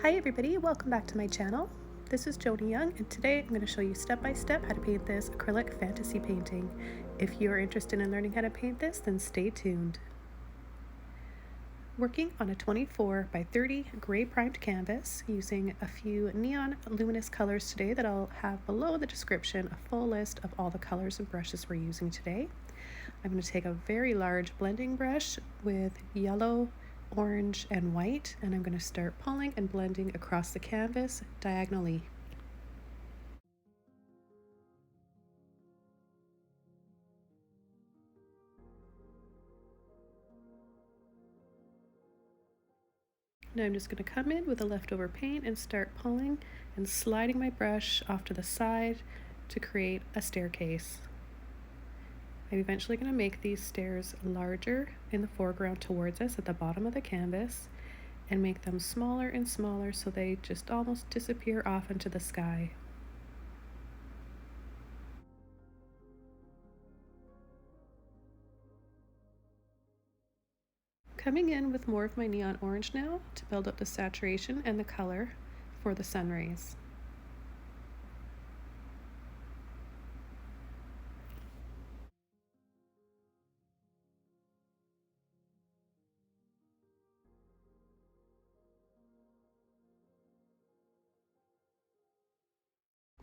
Hi everybody, welcome back to my channel. This is Joni Young, and today I'm going to show you step by step how to paint this acrylic fantasy painting. If you are interested in learning how to paint this, then stay tuned. Working on a 24 by 30 gray primed canvas using a few neon luminous colors today that I'll have below the description, a full list of all the colors and brushes we're using today. I'm going to take a very large blending brush with yellow, orange, and white, and I'm going to start pulling and blending across the canvas diagonally. Now I'm just going to come in with the leftover paint and start pulling and sliding my brush off to the side to create a staircase. I'm eventually going to make these stairs larger in the foreground towards us at the bottom of the canvas and make them smaller and smaller so they just almost disappear off into the sky. Coming in with more of my neon orange now to build up the saturation and the color for the sun rays.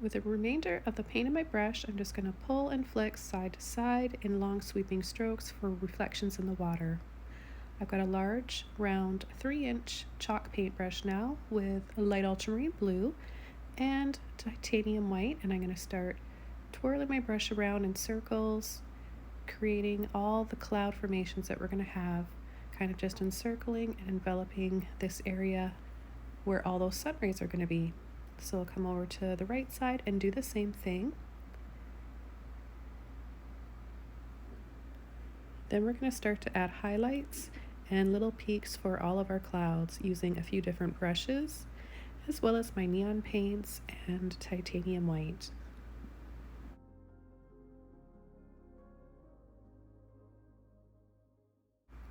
With the remainder of the paint in my brush, I'm just going to pull and flick side to side in long sweeping strokes for reflections in the water. I've got a large, round, 3-inch chalk paintbrush now with a light ultramarine blue and titanium white, and I'm going to start twirling my brush around in circles, creating all the cloud formations that we're going to have, kind of just encircling and enveloping this area where all those sun rays are going to be. So I'll come over to the right side and do the same thing. Then we're going to start to add highlights and little peaks for all of our clouds using a few different brushes, as well as my neon paints and titanium white.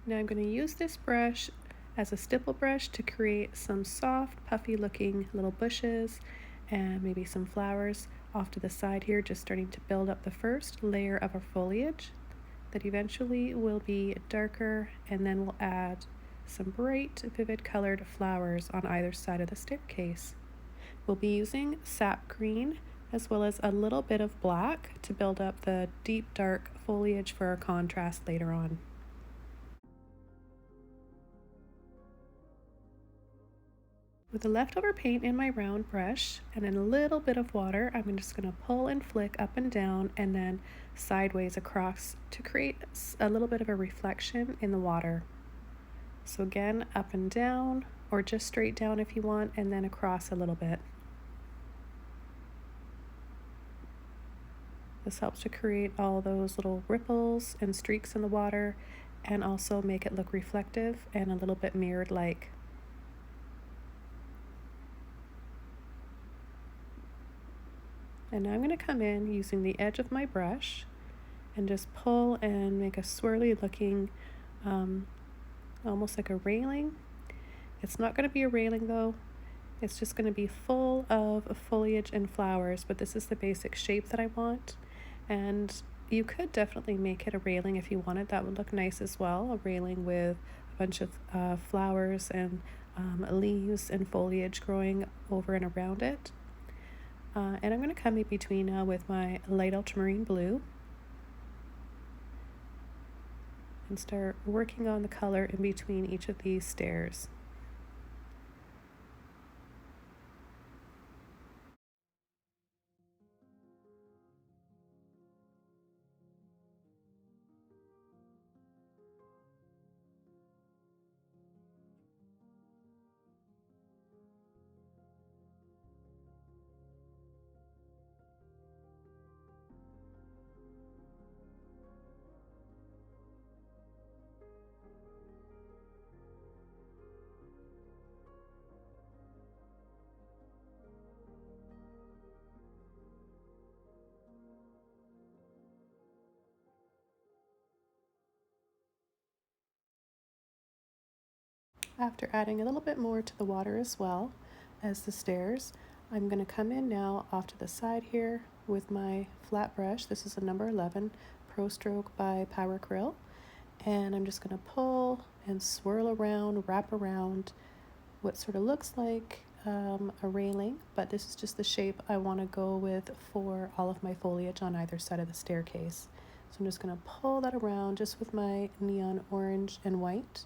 Now I'm going to use this brush as a stipple brush to create some soft, puffy looking little bushes and maybe some flowers off to the side here, just starting to build up the first layer of our foliage that eventually will be darker, and then we'll add some bright, vivid colored flowers on either side of the staircase. We'll be using sap green as well as a little bit of black to build up the deep dark foliage for our contrast later on. With the leftover paint in my round brush and a little bit of water, I'm just going to pull and flick up and down and then sideways across to create a little bit of a reflection in the water. So again, up and down, or just straight down if you want, and then across a little bit. This helps to create all those little ripples and streaks in the water and also make it look reflective and a little bit mirrored-like. And now I'm going to come in using the edge of my brush and just pull and make a swirly looking, almost like a railing. It's not going to be a railing though. It's just going to be full of foliage and flowers, but this is the basic shape that I want. And you could definitely make it a railing if you wanted. That would look nice as well, a railing with a bunch of flowers and leaves and foliage growing over and around it. And I'm going to come in between now with my light ultramarine blue and start working on the color in between each of these stairs. After adding a little bit more to the water as well, as the stairs. I'm going to come in now off to the side here with my flat brush. This is a number 11 Pro Stroke by Power Acrylic. And I'm just going to pull and swirl around, wrap around what sort of looks like a railing, but this is just the shape I want to go with for all of my foliage on either side of the staircase. So I'm just going to pull that around just with my neon orange and white.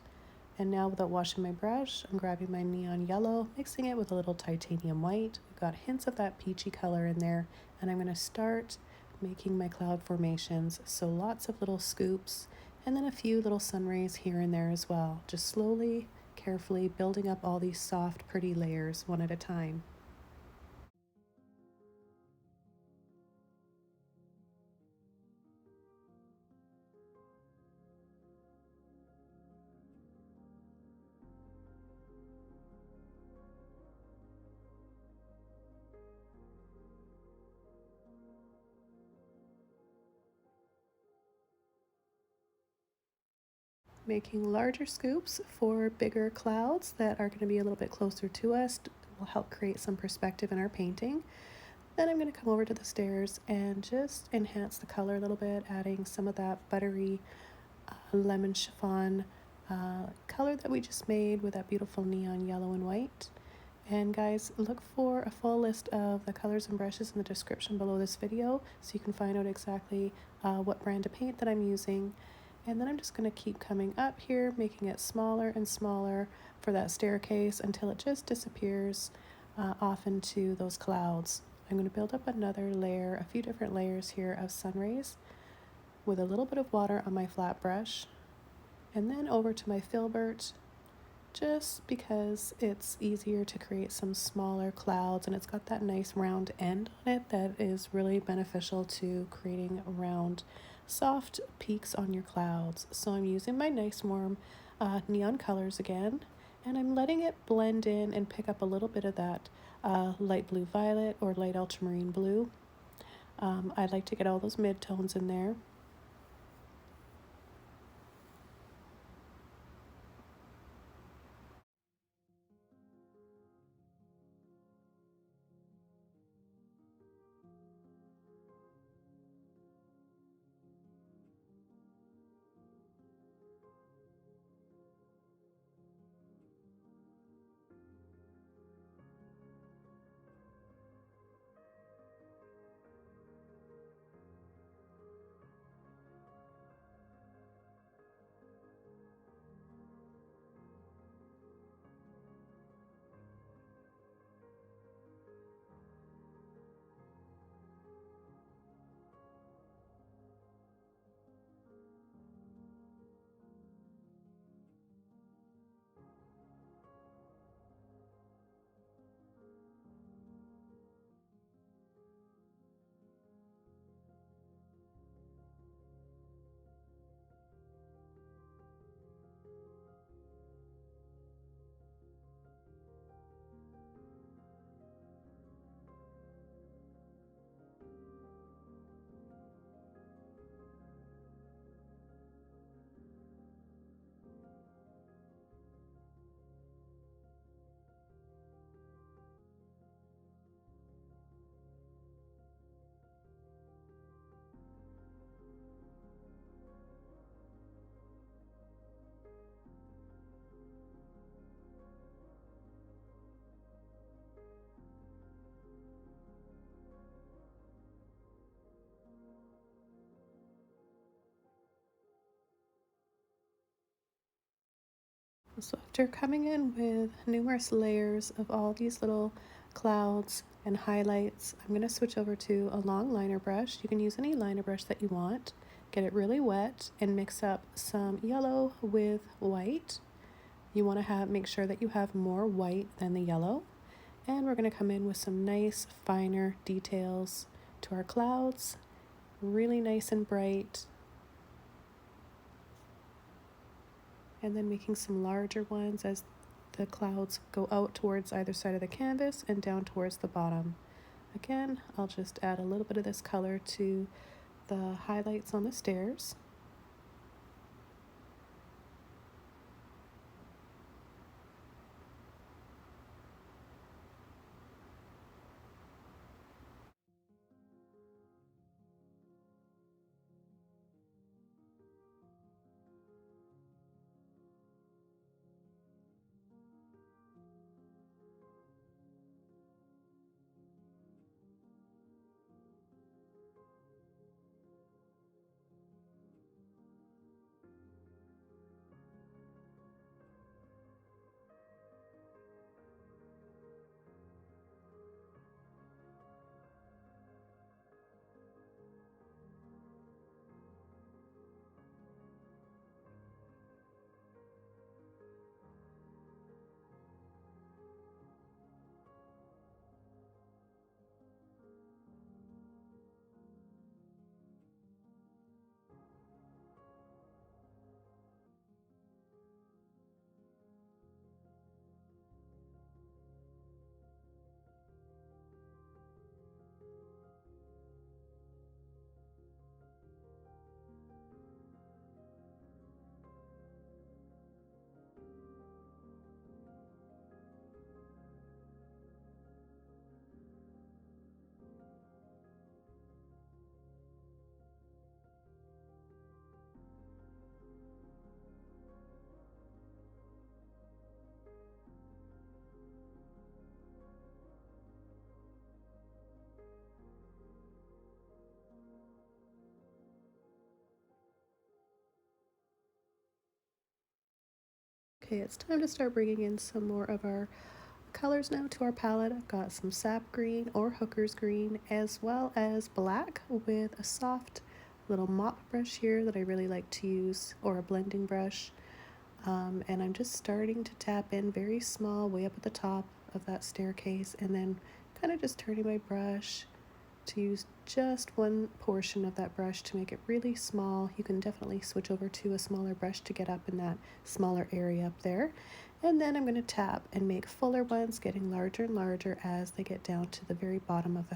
And now, without washing my brush, I'm grabbing my neon yellow, mixing it with a little titanium white. We've got hints of that peachy color in there, and I'm going to start making my cloud formations. So lots of little scoops, and then a few little sun rays here and there as well. Just slowly, carefully building up all these soft, pretty layers one at a time. Making larger scoops for bigger clouds that are going to be a little bit closer to us will help create some perspective in our painting. Then I'm going to come over to the stairs and just enhance the color a little bit, adding some of that buttery lemon chiffon color that we just made with that beautiful neon yellow and white. And guys, look for a full list of the colors and brushes in the description below this video so you can find out exactly what brand of paint that I'm using. And then I'm just going to keep coming up here, making it smaller and smaller for that staircase until it just disappears off into those clouds. I'm going to build up another layer, a few different layers here of sun rays with a little bit of water on my flat brush. And then over to my Filbert, just because it's easier to create some smaller clouds, and it's got that nice round end on it that is really beneficial to creating round soft peaks on your clouds. So I'm using my nice warm neon colors again, and I'm letting it blend in and pick up a little bit of that light blue violet or light ultramarine blue. I like to get all those mid-tones in there. So after coming in with numerous layers of all these little clouds and highlights, I'm going to switch over to a long liner brush. You can use any liner brush that you want. Get it really wet and mix up some yellow with white. You want to make sure that you have more white than the yellow. And we're going to come in with some nice finer details to our clouds. Really nice and bright. And then making some larger ones as the clouds go out towards either side of the canvas and down towards the bottom. Again, I'll just add a little bit of this color to the highlights on the stairs. Okay, it's time to start bringing in some more of our colors now to our palette. I've got some sap green or hooker's green, as well as black with a soft little mop brush here that I really like to use, or a blending brush. And I'm just starting to tap in very small, way up at the top of that staircase, and then kind of just turning my brush to use just one portion of that brush to make it really small. You can definitely switch over to a smaller brush to get up in that smaller area up there. And then I'm going to tap and make fuller ones, getting larger and larger as they get down to the very bottom of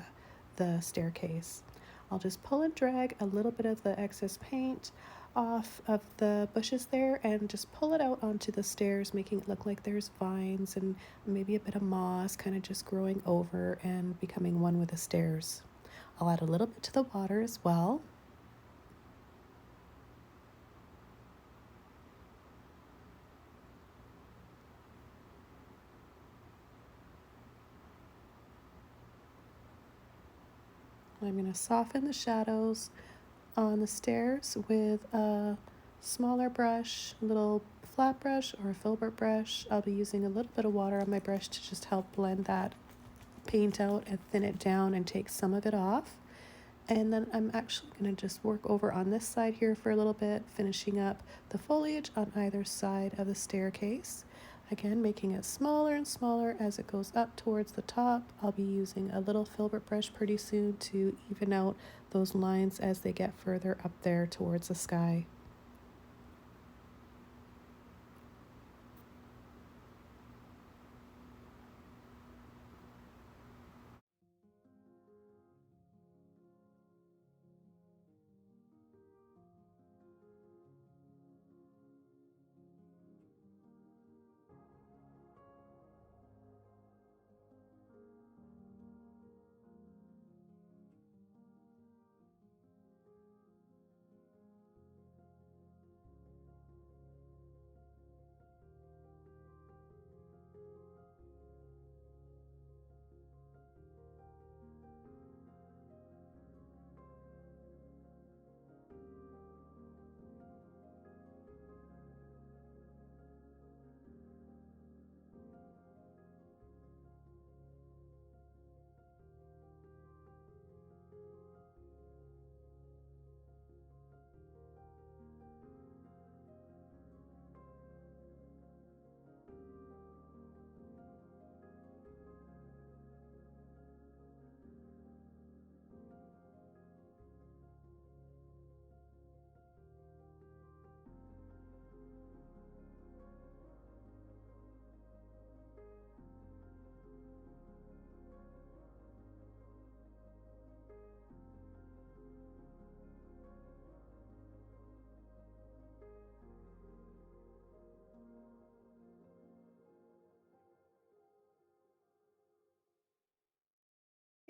the staircase. I'll just pull and drag a little bit of the excess paint off of the bushes there and just pull it out onto the stairs, making it look like there's vines and maybe a bit of moss kind of just growing over and becoming one with the stairs. I'll add a little bit to the water as well. I'm going to soften the shadows on the stairs with a smaller brush, a little flat brush or a filbert brush. I'll be using a little bit of water on my brush to just help blend that paint out and thin it down and take some of it off. And then I'm actually going to just work over on this side here for a little bit, finishing up the foliage on either side of the staircase. Again, making it smaller and smaller as it goes up towards the top. I'll be using a little filbert brush pretty soon to even out those lines as they get further up there towards the sky.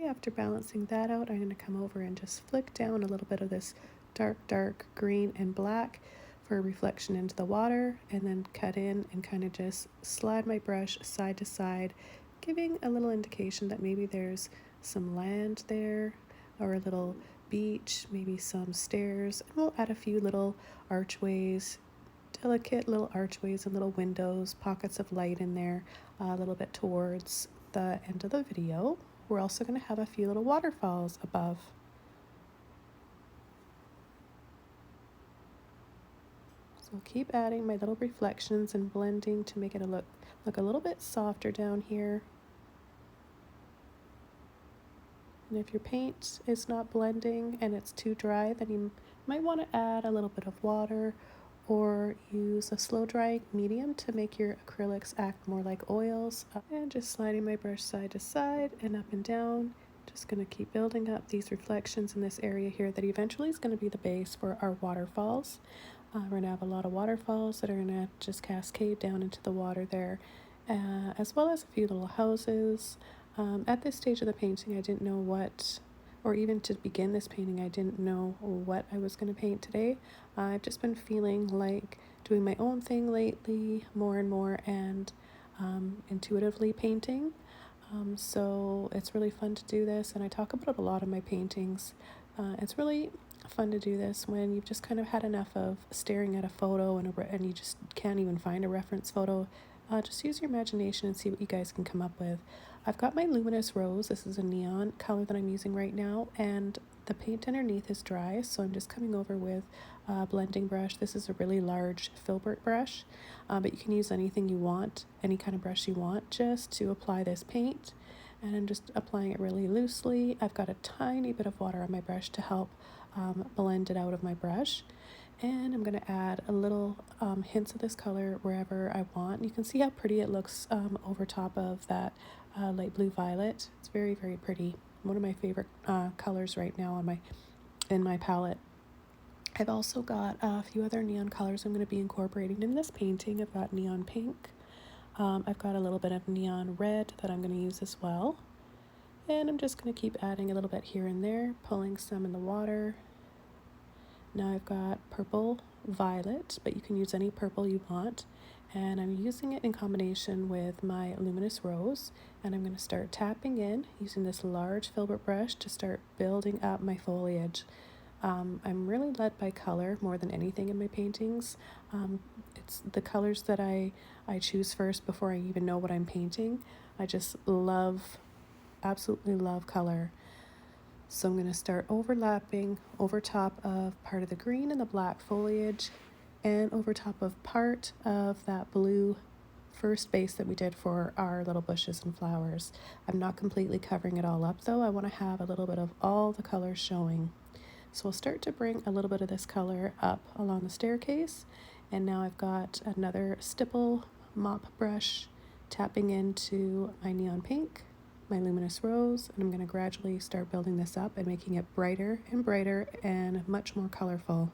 After balancing that out, I'm going to come over and just flick down a little bit of this dark green and black for a reflection into the water, and then cut in and kind of just slide my brush side to side, giving a little indication that maybe there's some land there or a little beach, maybe some stairs, and we'll add a few little archways, delicate little archways and little windows, pockets of light in there a little bit towards the end of the video. We're also going to have a few little waterfalls above. So I'll keep adding my little reflections and blending to make it look a little bit softer down here. And if your paint is not blending and it's too dry, then you might want to add a little bit of water or use a slow drying medium to make your acrylics act more like oils. And just sliding my brush side to side and up and down. Just going to keep building up these reflections in this area here that eventually is going to be the base for our waterfalls. We're going to have a lot of waterfalls that are going to just cascade down into the water there, as well as a few little houses. At this stage of the painting, I didn't know what, or even to begin this painting, I didn't know what I was going to paint today. I've just been feeling like doing my own thing lately, more and more, and intuitively painting. So it's really fun to do this, and I talk about it a lot in my paintings. It's really fun to do this when you've just kind of had enough of staring at a photo and you just can't even find a reference photo. Just use your imagination and see what you guys can come up with. I've got my Luminous Rose. This is a neon color that I'm using right now, and the paint underneath is dry, so I'm just coming over with a blending brush. This is a really large Filbert brush, but you can use anything you want, any kind of brush you want, just to apply this paint. And I'm just applying it really loosely. I've got a tiny bit of water on my brush to help blend it out of my brush. And I'm going to add a little hints of this color wherever I want. You can see how pretty it looks over top of that light blue violet. It's very, very pretty. One of my favorite colors right now on in my palette. I've also got a few other neon colors I'm going to be incorporating in this painting. I've got neon pink. I've got a little bit of neon red that I'm going to use as well. And I'm just going to keep adding a little bit here and there, pulling some in the water. Now I've got purple violet, but you can use any purple you want. And I'm using it in combination with my Luminous Rose. And I'm going to start tapping in using this large Filbert brush to start building up my foliage. I'm really led by color more than anything in my paintings. It's the colors that I choose first before I even know what I'm painting. I just absolutely love color. So I'm going to start overlapping over top of part of the green and the black foliage and over top of part of that blue first base that we did for our little bushes and flowers. I'm not completely covering it all up though. I want to have a little bit of all the colors showing. So we'll start to bring a little bit of this color up along the staircase. And now I've got another Stipple mop brush tapping into my neon pink, my Luminous Rose, and I'm going to gradually start building this up and making it brighter and much more colorful.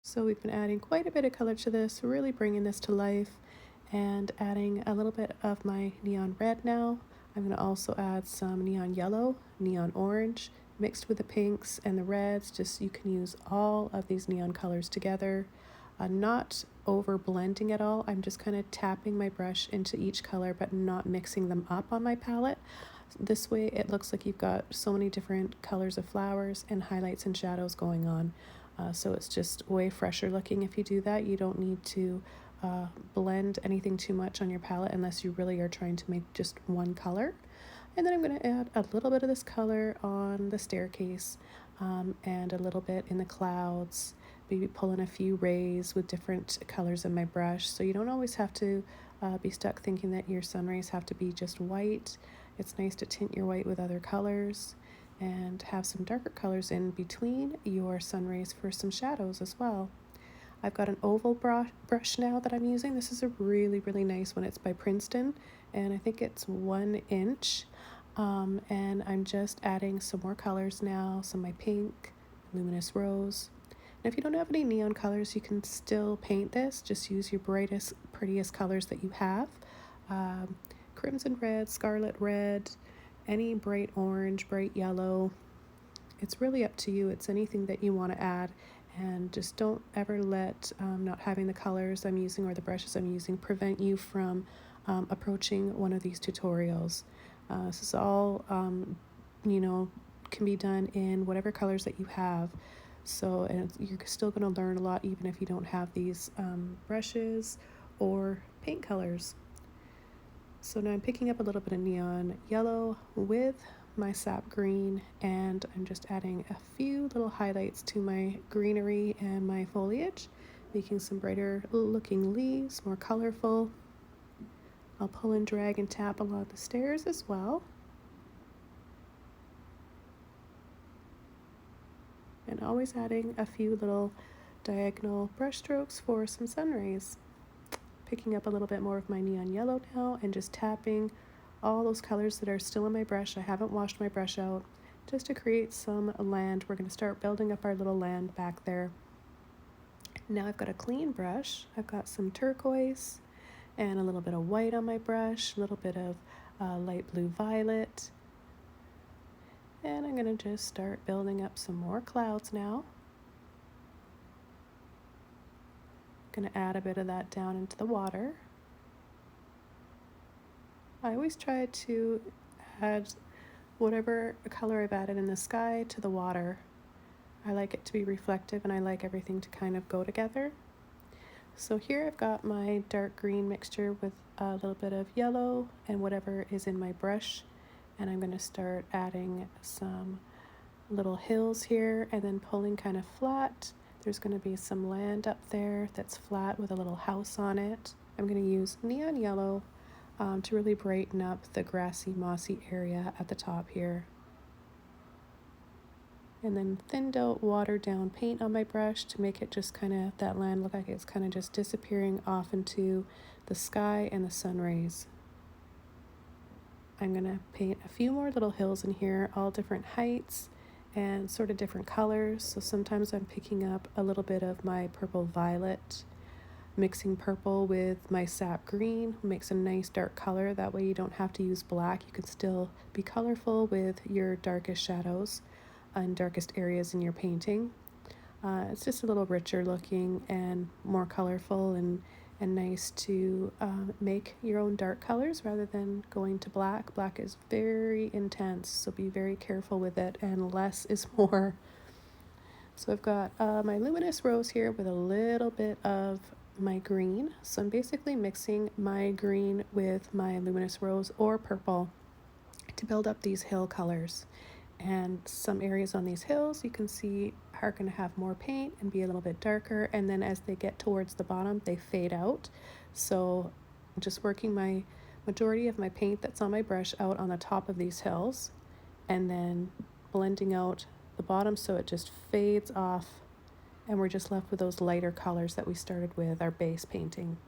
So we've been adding quite a bit of color to this, really bringing this to life, and adding a little bit of my neon red now. I'm going to also add some neon yellow, neon orange, mixed with the pinks and the reds. Just you can use all of these neon colors together. Not over blending at all. I'm just kind of tapping my brush into each color but not mixing them up on my palette. This way it looks like you've got so many different colors of flowers and highlights and shadows going on. So it's just way fresher looking if you do that. You don't need to blend anything too much on your palette unless you really are trying to make just one color. And then I'm going to add a little bit of this color on the staircase and a little bit in the clouds. Maybe pull in a few rays with different colors in my brush. So you don't always have to be stuck thinking that your sun rays have to be just white. It's nice to tint your white with other colors and have some darker colors in between your sun rays for some shadows as well. I've got an oval brush now that I'm using. This is a really, really nice one. It's by Princeton, and I think it's 1 inch. And I'm just adding some more colors now, some of my pink, Luminous Rose. And if you don't have any neon colors, you can still paint this. Just use your brightest, prettiest colors that you have. Crimson red, scarlet red, any bright orange, bright yellow. It's really up to you. It's anything that you want to add. And just don't ever let not having the colors I'm using or the brushes I'm using prevent you from approaching one of these tutorials. This is all, can be done in whatever colors that you have. So and you're still going to learn a lot even if you don't have these brushes or paint colors. So now I'm picking up a little bit of neon yellow with my sap green, and I'm just adding a few little highlights to my greenery and my foliage, making some brighter looking leaves, more colorful. I'll pull and drag and tap along the stairs as well. And always adding a few little diagonal brush strokes for some sun rays. Picking up a little bit more of my neon yellow now and just tapping all those colors that are still in my brush. I haven't washed my brush out, just to create some land. We're going to start building up our little land back there. Now I've got a clean brush. I've got some turquoise and a little bit of white on my brush, a little bit of light blue violet. And I'm going to just start building up some more clouds now. Going to add a bit of that down into the water. I always try to add whatever color I've added in the sky to the water. I like it to be reflective and I like everything to kind of go together. So here I've got my dark green mixture with a little bit of yellow and whatever is in my brush. And I'm going to start adding some little hills here and then pulling kind of flat. There's going to be some land up there that's flat with a little house on it. I'm going to use neon yellow to really brighten up the grassy, mossy area at the top here. And then thinned out, watered down paint on my brush to make it just kind of, that land look like it's kind of just disappearing off into the sky and the sun rays. I'm going to paint a few more little hills in here, all different heights and sort of different colors. So sometimes I'm picking up a little bit of my purple violet, mixing purple with my sap green, makes a nice dark color. That way you don't have to use black. You can still be colorful with your darkest shadows and darkest areas in your painting. It's just a little richer looking and more colorful and nice to make your own dark colors rather than going to black. Black is very intense, so be very careful with it, and less is more. So I've got my luminous rose here with a little bit of my green. So I'm basically mixing my green with my luminous rose or purple to build up these hill colors. And some areas on these hills you can see are going to have more paint and be a little bit darker, and then as they get towards the bottom they fade out. So I'm just working my majority of my paint that's on my brush out on the top of these hills and then blending out the bottom so it just fades off and we're just left with those lighter colors that we started with our base painting.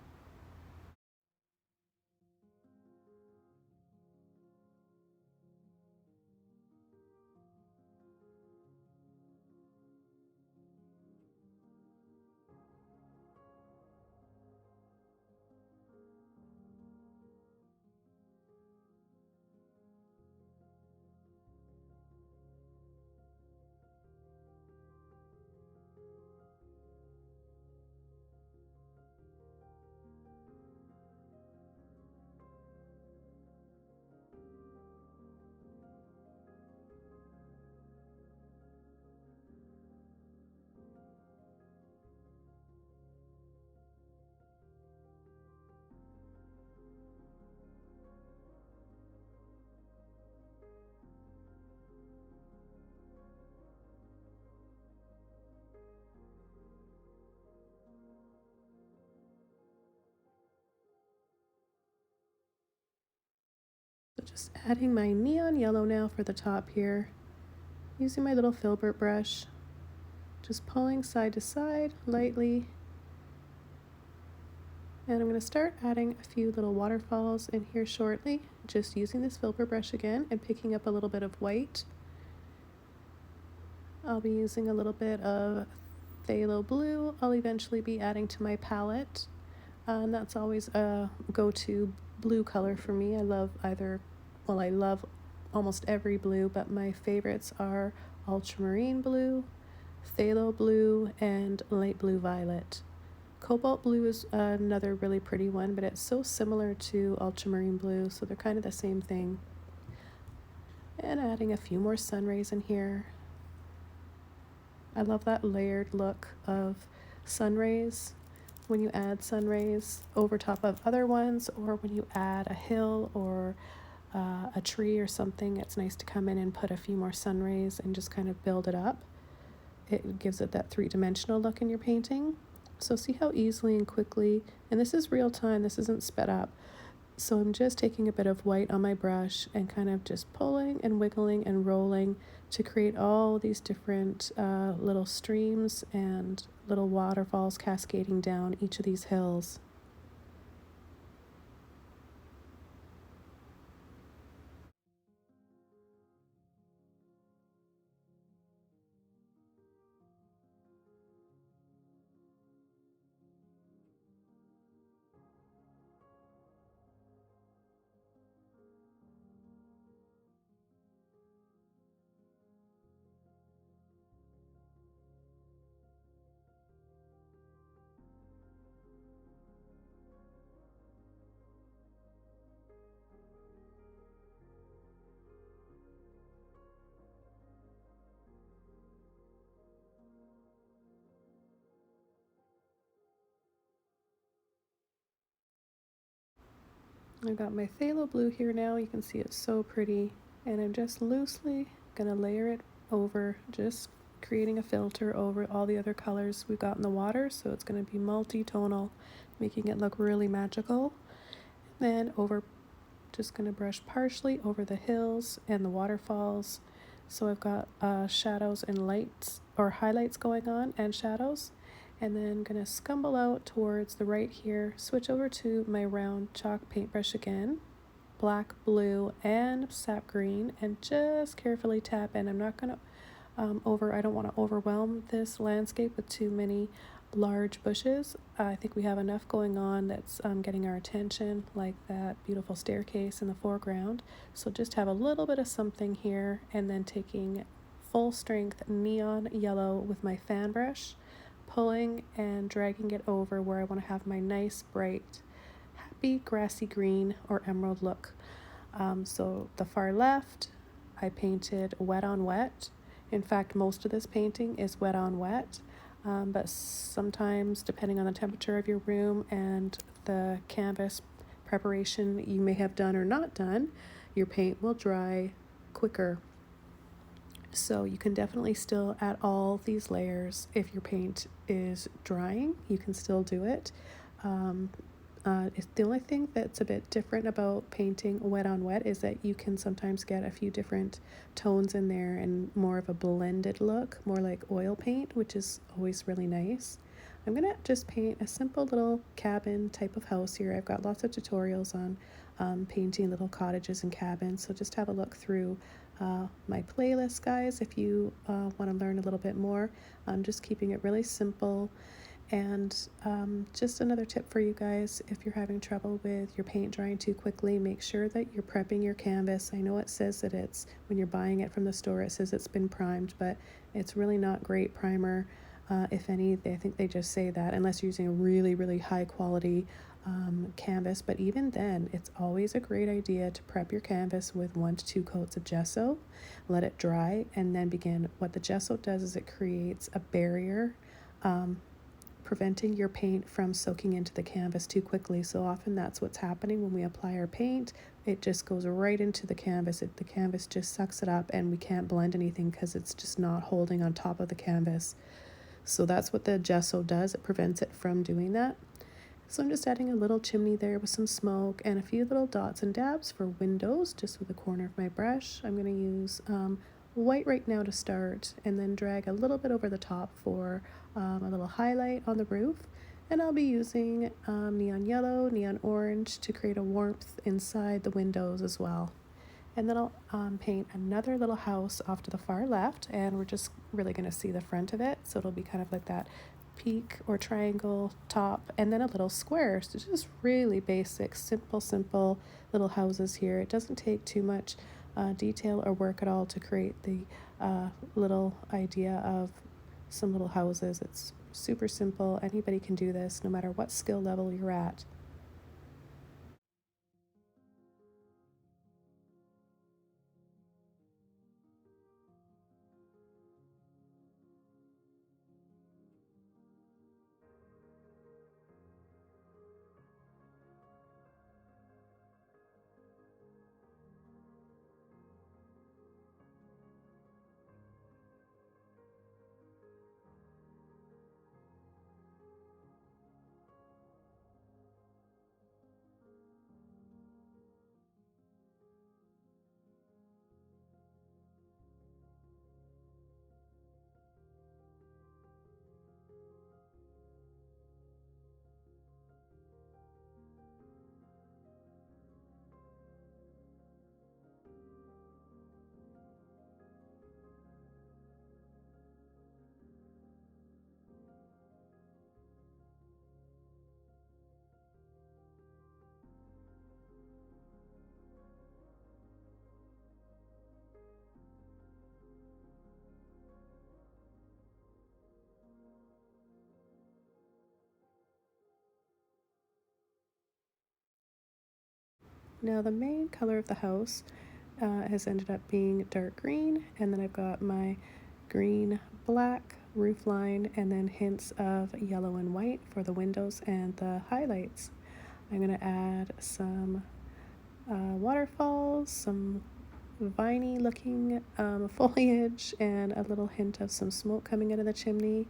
So just adding my neon yellow now for the top here, using my little Filbert brush, just pulling side to side lightly. And I'm going to start adding a few little waterfalls in here shortly, just using this Filbert brush again and picking up a little bit of white. I'll be using a little bit of phthalo blue I'll eventually be adding to my palette. And that's always a go-to blue color for me. I love I love almost every blue, but my favorites are ultramarine blue, phthalo blue, and light blue violet. Cobalt blue is another really pretty one, but it's so similar to ultramarine blue, so they're kind of the same thing. And adding a few more sun rays in here. I love that layered look of sun rays when you add sun rays over top of other ones, or when you add a hill or a tree or something. It's nice to come in and put a few more sun rays and just kind of build it up. It gives it that three-dimensional look in your painting. So see how easily and quickly, and this is real time, this isn't sped up. So I'm just taking a bit of white on my brush and kind of just pulling and wiggling and rolling to create all these different little streams and little waterfalls cascading down each of these hills. I've got my phthalo blue here now. You can see it's so pretty, and I'm just loosely gonna layer it over, just creating a filter over all the other colors we've got in the water, so it's gonna be multi-tonal, making it look really magical. And then just gonna brush partially over the hills and the waterfalls. So I've got shadows and lights, or highlights going on, and shadows. And then gonna scumble out towards the right here, switch over to my round chalk paintbrush again, black, blue, and sap green, and just carefully tap in. I'm not gonna I don't want to overwhelm this landscape with too many large bushes. I think we have enough going on that's getting our attention, like that beautiful staircase in the foreground. So just have a little bit of something here, and then taking full strength neon yellow with my fan brush, pulling and dragging it over where I want to have my nice bright happy grassy green or emerald look. So the far left I painted wet on wet. In fact, most of this painting is wet on wet, but sometimes, depending on the temperature of your room and the canvas preparation you may have done or not done, your paint will dry quicker. So you can definitely still add all these layers. If your paint is drying, you can still do it. It's the only thing that's a bit different about painting wet on wet is that you can sometimes get a few different tones in there and more of a blended look, more like oil paint, which is always really nice. I'm gonna just paint a simple little cabin type of house here. I've got lots of tutorials on painting little cottages and cabins, so just have a look through my playlist, guys, if you want to learn a little bit more. I'm just keeping it really simple. And just another tip for you guys, if you're having trouble with your paint drying too quickly, make sure that you're prepping your canvas. I know it says that it's, when you're buying it from the store, it says it's been primed, but it's really not great primer. If any, I think they just say that, unless you're using a really, really high quality canvas. But even then, it's always a great idea to prep your canvas with 1 to 2 coats of gesso, let it dry, and then begin. What the gesso does is it creates a barrier, preventing your paint from soaking into the canvas too quickly. So often that's what's happening when we apply our paint. It just goes right into the canvas. The canvas just sucks it up, and we can't blend anything because it's just not holding on top of the canvas. So that's what the gesso does. It prevents it from doing that. So I'm just adding a little chimney there with some smoke and a few little dots and dabs for windows, just with the corner of my brush. I'm going to use white right now to start, and then drag a little bit over the top for a little highlight on the roof. And I'll be using neon yellow, neon orange to create a warmth inside the windows as well. And then I'll paint another little house off to the far left, and we're just really going to see the front of it. So it'll be kind of like that peak or triangle top, and then a little square. So just really basic, simple little houses here. It doesn't take too much detail or work at all to create the little idea of some little houses. It's super simple. Anybody can do this, no matter what skill level you're at. Now the main color of the house has ended up being dark green, and then I've got my green black roof line, and then hints of yellow and white for the windows and the highlights. I'm going to add some waterfalls, some viney looking foliage, and a little hint of some smoke coming out of the chimney.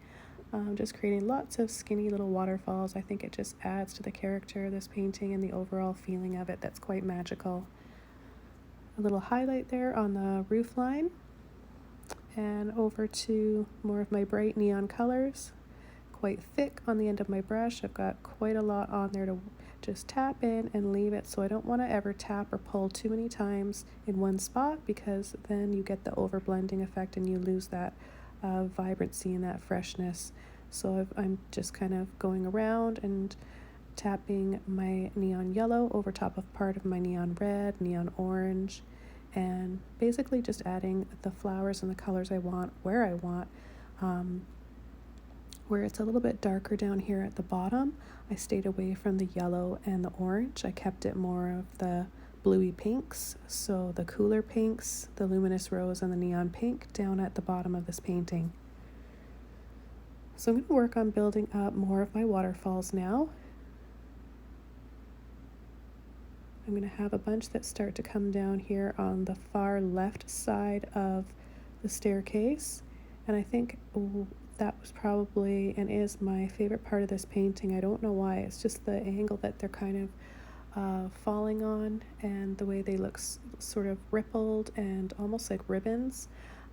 Just creating lots of skinny little waterfalls. I think it just adds to the character of this painting and the overall feeling of it that's quite magical. A little highlight there on the roof line, and over to more of my bright neon colors. Quite thick on the end of my brush. I've got quite a lot on there to just tap in and leave it, so I don't want to ever tap or pull too many times in one spot, because then you get the over blending effect and you lose that vibrancy and that freshness. So I'm just kind of going around and tapping my neon yellow over top of part of my neon red, neon orange, and basically just adding the flowers and the colors I want where I want. Where it's a little bit darker down here at the bottom, I stayed away from the yellow and the orange. I kept it more of the bluey pinks, so the cooler pinks, the luminous rose, and the neon pink down at the bottom of this painting. So I'm going to work on building up more of my waterfalls now. I'm going to have a bunch that start to come down here on the far left side of the staircase, and I think that was probably and is my favorite part of this painting. I don't know why, it's just the angle that they're kind of falling on, and the way they look sort of rippled and almost like ribbons.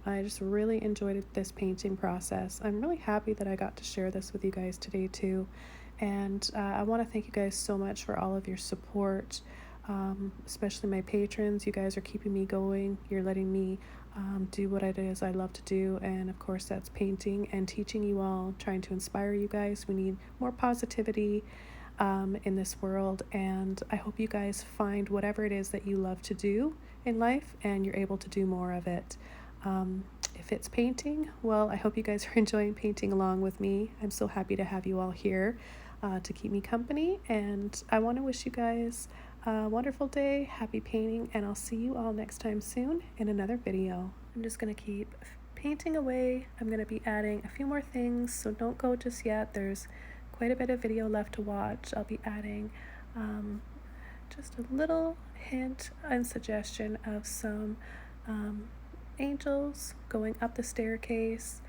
I just really enjoyed this painting process. I'm really happy that I got to share this with you guys today too, and I want to thank you guys so much for all of your support, especially my patrons. You guys are keeping me going. You're letting me do what it is I love to do, and of course that's painting and teaching you all, trying to inspire you guys. We need more positivity in this world, and I hope you guys find whatever it is that you love to do in life and you're able to do more of it. If it's painting, well, I hope you guys are enjoying painting along with me. I'm so happy to have you all here to keep me company, and I want to wish you guys a wonderful day, happy painting, and I'll see you all next time soon in another video. I'm just going to keep painting away. I'm going to be adding a few more things, so don't go just yet. There's quite a bit of video left to watch. I'll be adding just a little hint and suggestion of some angels going up the staircase,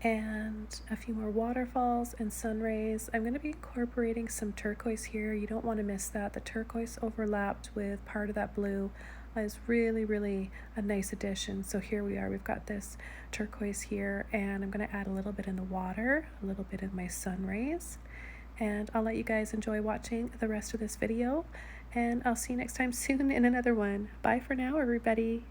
and a few more waterfalls and sun rays. I'm going to be incorporating some turquoise here. You don't want to miss that. The turquoise overlapped with part of that blue is really a nice addition. So here we are, we've got this turquoise here, and I'm going to add a little bit in the water, a little bit in my sun rays, and I'll let you guys enjoy watching the rest of this video, and I'll see you next time soon in another one. Bye for now, everybody.